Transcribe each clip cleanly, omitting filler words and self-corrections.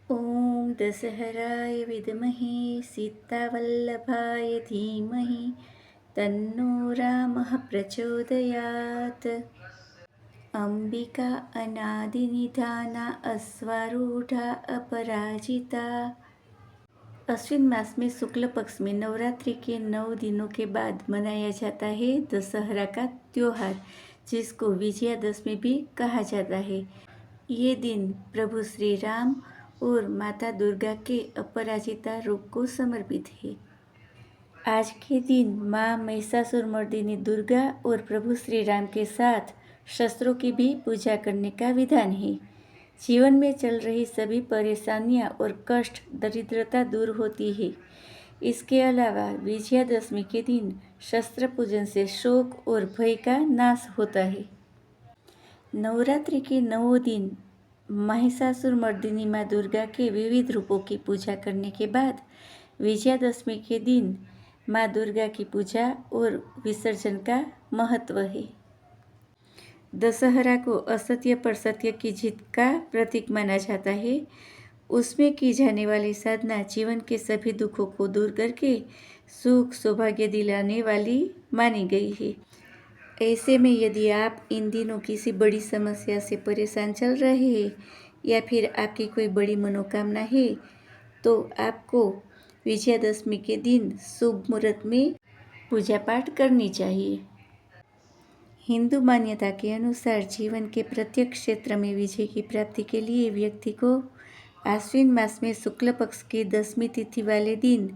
ॐ दशहराय विद्महे सीतावल्लभाय धीमहि तन्नो रामः प्रचोदयात्। अंबिका अनादिनिधाना अश्वारूढ़ा अपराजिता। अश्विन मास में शुक्ल पक्ष में नवरात्रि के 9 दिनों के बाद मनाया जाता है दशहरा का त्योहार, जिसको विजयादशमी भी कहा जाता है। ये दिन प्रभु श्री राम और माता दुर्गा के अपराजिता रूप को समर्पित है। आज के दिन माँ महिषासुरमर्दिनी दुर्गा और प्रभु श्री राम के साथ शस्त्रों की भी पूजा करने का विधान है। जीवन में चल रही सभी परेशानियां और कष्ट, दरिद्रता दूर होती है। इसके अलावा विजयादशमी के दिन शस्त्र पूजन से शोक और भय का नाश होता है। नवरात्रि के 9 दिन महिषासुरमर्दिनी माँ दुर्गा के विविध रूपों की पूजा करने के बाद विजयादशमी के दिन माँ दुर्गा की पूजा और विसर्जन का महत्व है। दशहरा को असत्य पर सत्य की जीत का प्रतीक माना जाता है। उसमें की जाने वाली साधना जीवन के सभी दुखों को दूर करके सुख सौभाग्य दिलाने वाली मानी गई है। ऐसे में यदि आप इन दिनों किसी बड़ी समस्या से परेशान चल रहे हैं या फिर आपकी कोई बड़ी मनोकामना है, तो आपको विजयादशमी के दिन शुभ मुहूर्त में पूजा पाठ करनी चाहिए। हिंदू मान्यता के अनुसार जीवन के प्रत्येक क्षेत्र में विजय की प्राप्ति के लिए व्यक्ति को आश्विन मास में शुक्ल पक्ष की 10वीं तिथि वाले दिन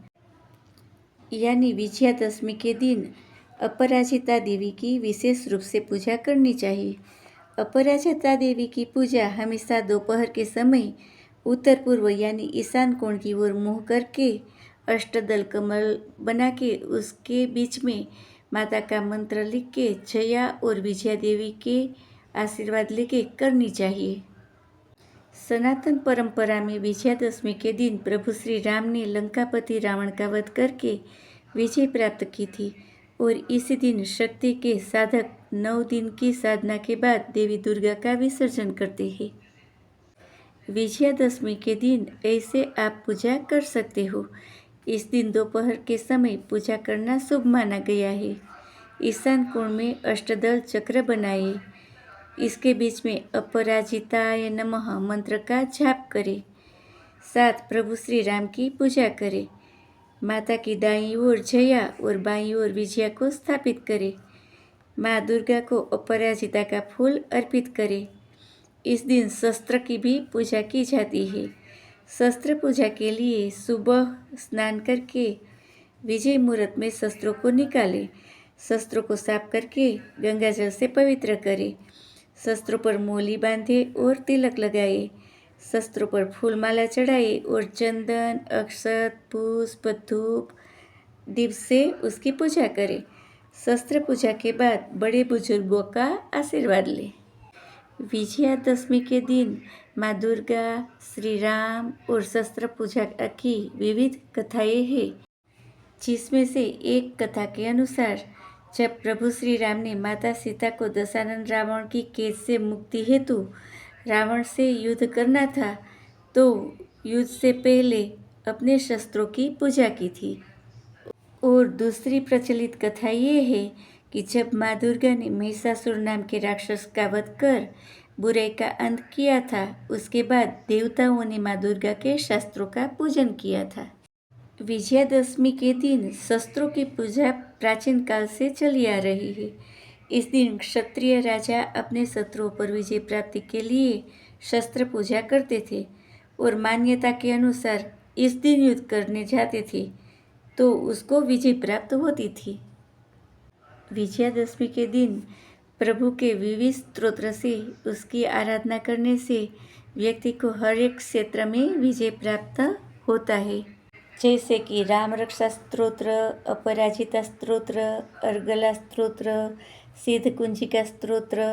यानी विजयादशमी के दिन अपराजिता देवी की विशेष रूप से पूजा करनी चाहिए। अपराजिता देवी की पूजा हमेशा दोपहर के समय उत्तर पूर्व यानी ईशान कोण की ओर मुँह करके अष्टदल कमल बना के उसके बीच में माता का मंत्र लिख के जया और विजया देवी के आशीर्वाद लेके करनी चाहिए। सनातन परंपरा में विजयादशमी के दिन प्रभु श्री राम ने लंकापति रावण का वध करके विजय प्राप्त की थी और इसी दिन शक्ति के साधक 9 दिन की साधना के बाद देवी दुर्गा का विसर्जन करते हैं। विजयादशमी के दिन ऐसे आप पूजा कर सकते हो। इस दिन दोपहर के समय पूजा करना शुभ माना गया है। ईशान कोण में अष्टदल चक्र बनाए, इसके बीच में अपराजिताय नमः मंत्र का जाप करें। साथ प्रभु श्री राम की पूजा करें। माता की दाईं ओर जया और बाईं ओर विजया को स्थापित करें। माँ दुर्गा को अपराजिता का फूल अर्पित करें। इस दिन शस्त्र की भी पूजा की जाती है। शस्त्र पूजा के लिए सुबह स्नान करके विजय मुहूर्त में शस्त्रों को निकालें। शस्त्रों को साफ करके गंगाजल से पवित्र करें। शस्त्रों पर मोली बांधे और तिलक लगाए। शस्त्रों पर फूलमाला चढ़ाए और चंदन, अक्षत, पुष्प, धूप, दीप से उसकी पूजा करें। शस्त्र पूजा के बाद बड़े बुजुर्गों का आशीर्वाद लें। विजयादशमी के दिन माँ दुर्गा, श्री राम और शस्त्र पूजा की विविध कथाएं हैं, जिसमें से एक कथा के अनुसार जब प्रभु श्री राम ने माता सीता को दशानन रावण की कैद से मुक्ति हेतु रावण से युद्ध करना था, तो युद्ध से पहले अपने शस्त्रों की पूजा की थी। और दूसरी प्रचलित कथा ये है कि जब माँ दुर्गा ने महिषासुर नाम के राक्षस का वध कर बुराई का अंत किया था, उसके बाद देवताओं ने माँ दुर्गा के शस्त्रों का पूजन किया था। विजयादशमी के दिन शस्त्रों की पूजा प्राचीन काल से चली आ रही है। इस दिन क्षत्रिय राजा अपने शत्रुओं पर विजय प्राप्ति के लिए शस्त्र पूजा करते थे और मान्यता के अनुसार इस दिन युद्ध करने जाते थे तो उसको विजय प्राप्त होती थी। विजयादशमी के दिन प्रभु के विविध स्तोत्र से उसकी आराधना करने से व्यक्ति को हर एक क्षेत्र में विजय प्राप्त होता है, जैसे कि राम रक्षा स्तोत्र, अपराजिता स्तोत्र, अर्गला स्तोत्र, सिद्ध कुंजिका स्तोत्र,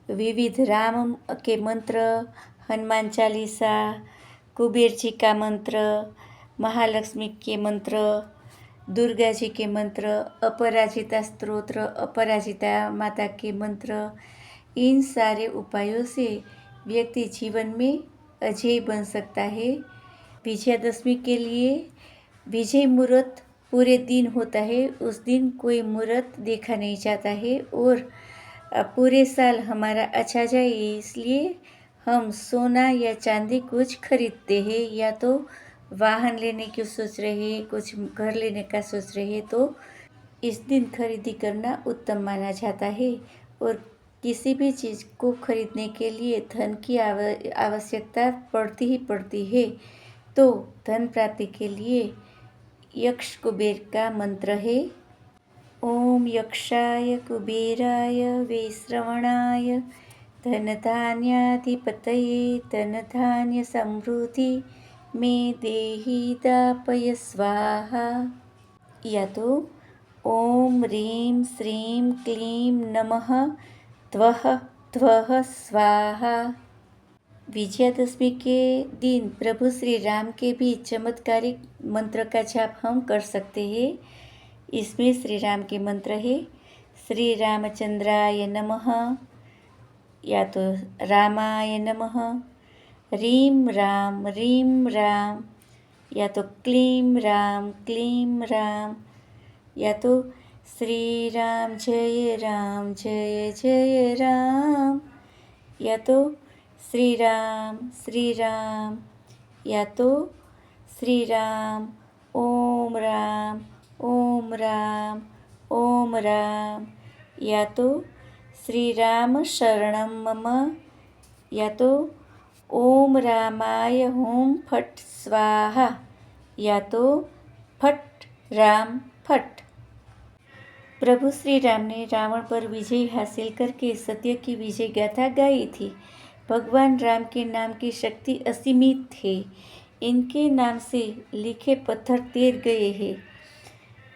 विविध राम के मंत्र, हनुमान चालीसा, कुबेर जी का मंत्र, महालक्ष्मी के मंत्र, दुर्गा जी के मंत्र, अपराजिता स्तोत्र, अपराजिता माता के मंत्र, इन सारे उपायों से व्यक्ति जीवन में अजेय बन सकता है। विजयादशमी के लिए विजय मुहूर्त पूरे दिन होता है, उस दिन कोई मुहूर्त देखा नहीं जाता है और पूरे साल हमारा अच्छा जाए इसलिए हम सोना या चांदी कुछ खरीदते हैं, या तो वाहन लेने की सोच रहे हैं, कुछ घर लेने का सोच रहे हैं, तो इस दिन खरीदी करना उत्तम माना जाता है। और किसी भी चीज़ को खरीदने के लिए धन की आवश्यकता पड़ती ही पड़ती है। तो धन प्राप्ति के लिए यक्ष कुबेर का मंत्र है, ओम यक्षाय कुबेराय वैश्रवणाय धनधान्याधिपतये धनधान्य समृद्धि में देहि दापय स्वाहा। या तो ओम ह्रीं श्रीं क्लीं नमः त्वः त्वः स्वाहा। विजयादशमी के दिन प्रभु श्री राम के भी चमत्कारिक मंत्र का जाप हम कर सकते हैं। इसमें श्री राम के मंत्र है, श्री रामचंद्राय नमः, या तो रामाय नमः, ह्रीं राम, या तो क्लीं राम, या तो श्री राम जय राम, या तो श्री राम, या तो श्री राम ओम राम, या तो श्री राम शरणं मम, या तो ओम रामाय हुं फट स्वाहा, या तो फट राम फट। प्रभु श्री राम ने रावण पर विजय हासिल करके सत्य की विजय गाथा गाई थी। भगवान राम के नाम की शक्ति असीमित है। इनके नाम से लिखे पत्थर तैर गए हैं।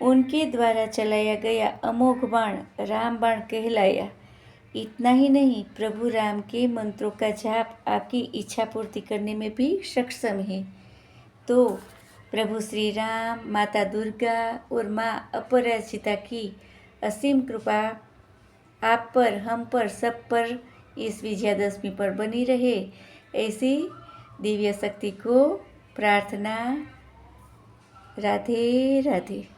उनके द्वारा चलाया गया अमोघ बाण राम बाण कहलाया। इतना ही नहीं, प्रभु राम के मंत्रों का जाप आपकी इच्छा पूर्ति करने में भी सक्षम है। तो प्रभु श्री राम, माता दुर्गा और माँ अपराजिता की असीम कृपा आप पर, हम पर, सब पर इस विजयादशमी पर बनी रहे, ऐसी दिव्य शक्ति को प्रार्थना। राधे राधे।